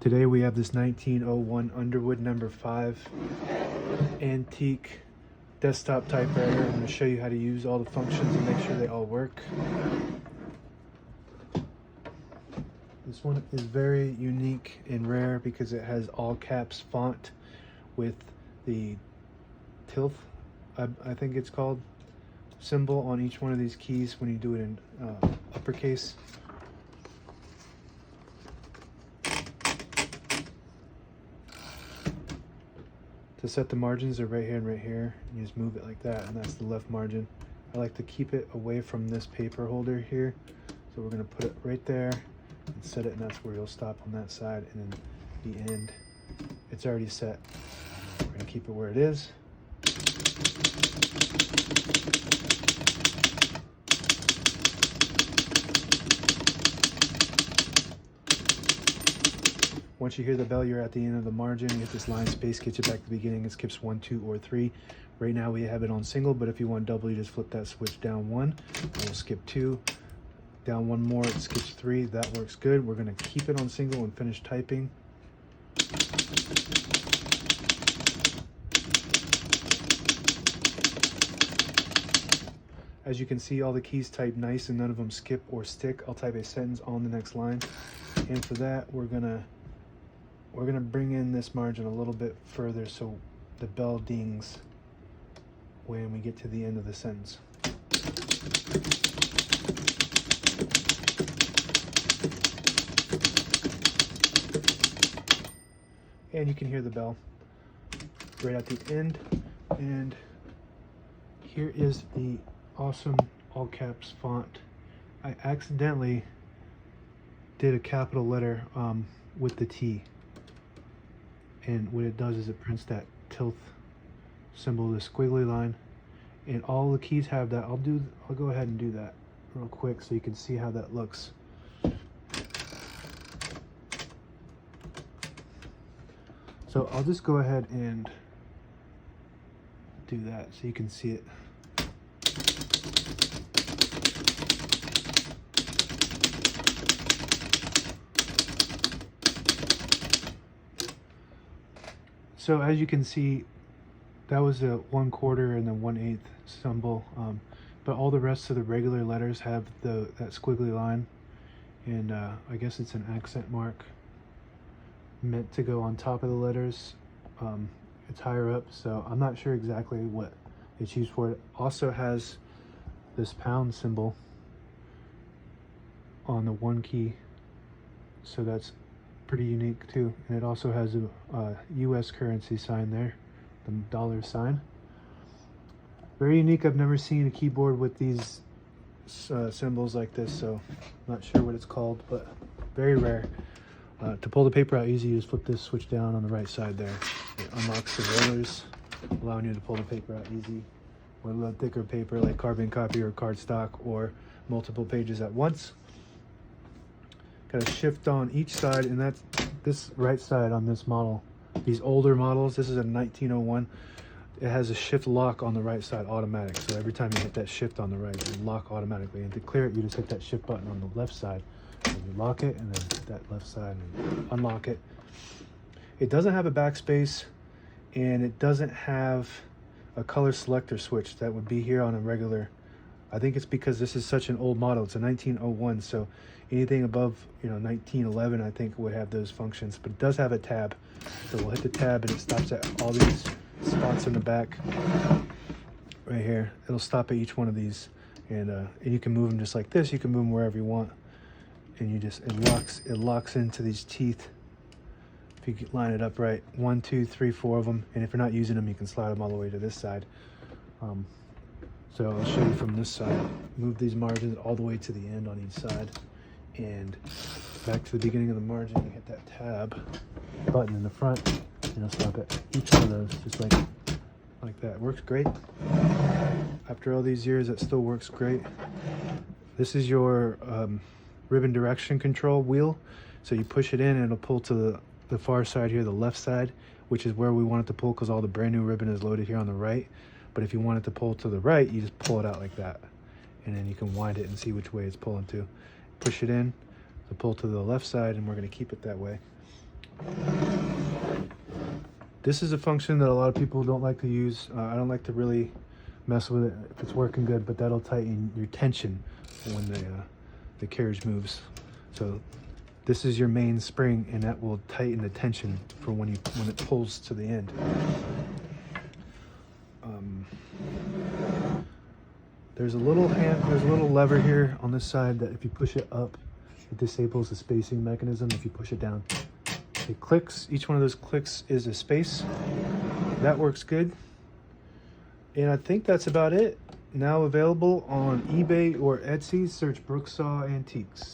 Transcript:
Today we have this 1901 Underwood No.5 antique desktop typewriter. I'm going to show you how to use all the functions and make sure they all work. This one is very unique and rare because it has all caps font with the tilth, I think it's called, symbol on each one of these keys when you do it in uppercase. To set the margins, they're right here and right here. You just move it like that, and that's the left margin. I like to keep it away from this paper holder here, so we're going to put it right there and set it, and that's where you'll stop on that side, and then the end, it's already set. We're going to keep it where it is. Once you hear the bell, you're at the end of the margin. You hit this line space, gets you back to the beginning. It skips 1, 2, or 3. Right now we have it on single, but if you want double, you just flip that switch down 1. And we'll skip 2. Down 1 more, it skips 3. That works good. We're going to keep it on single and finish typing. As you can see, all the keys type nice and none of them skip or stick. I'll type a sentence on the next line. And for that, we're gonna bring in this margin a little bit further so the bell dings when we get to the end of the sentence. And you can hear the bell right at the end. And here is the awesome all caps font. I accidentally did a capital letter with the T, and what it does is it prints that tilth symbol, the squiggly line, and all the keys have that. I'll go ahead and do that real quick so you can see how that looks. So I'll just go ahead and do that so you can see it. So as you can see, that was a 1/4 and the 1/8 symbol, but all the rest of the regular letters have that squiggly line, and I guess it's an accent mark meant to go on top of the letters. It's higher up, so I'm not sure exactly what it's used for. It also has this pound symbol on the 1 key, so that's pretty unique too. And it also has a US currency sign there, the dollar sign. Very unique. I've never seen a keyboard with these symbols like this, so I'm not sure what it's called, but very rare. To pull the paper out easy, you just flip this switch down on the right side there. It unlocks the rollers, allowing you to pull the paper out easy. With a little thicker paper like carbon copy or cardstock, or multiple pages at once. Got a shift on each side, and that's this right side on this model. These older models, this is a 1901. It has a shift lock on the right side automatic. So every time you hit that shift on the right, it will lock automatically. And to clear it, you just hit that shift button on the left side. So you lock it, and then that left side and unlock it. It doesn't have a backspace, and it doesn't have a color selector switch that would be here on a regular. I think it's because this is such an old model. It's a 1901, so anything above 1911 I think would have those functions, but it does have a tab. So we'll hit the tab and it stops at all these spots in the back right here. It'll stop at each one of these, and you can move them just like this. You can move them wherever you want, and it locks into these teeth if you line it up right. 1, 2, 3, 4 of them, and if you're not using them, you can slide them all the way to this side. So I'll show you from this side. Move these margins all the way to the end on each side, and back to the beginning of the margin. You hit that tab button in the front, and it'll stop at each one of those, just like that. Works great. After all these years, it still works great. This is your ribbon direction control wheel. So you push it in, and it'll pull to the far side here, the left side, which is where we want it to pull because all the brand new ribbon is loaded here on the right. But if you want it to pull to the right, you just pull it out like that, and then you can wind it and see which way it's pulling to. Push it in to pull to the left side, and we're going to keep it that way. This is a function that a lot of people don't like to use. I don't like to really mess with it if it's working good, but that'll tighten your tension when the carriage moves. So this is your main spring, and that will tighten the tension for when it pulls to the end. There's a little lever here on this side that if you push it up, it disables the spacing mechanism. If you push it down, it clicks. Each one of those clicks is a space. That works good. And I think that's about it. Now available on eBay or Etsy. Search Brooksaw Antiques.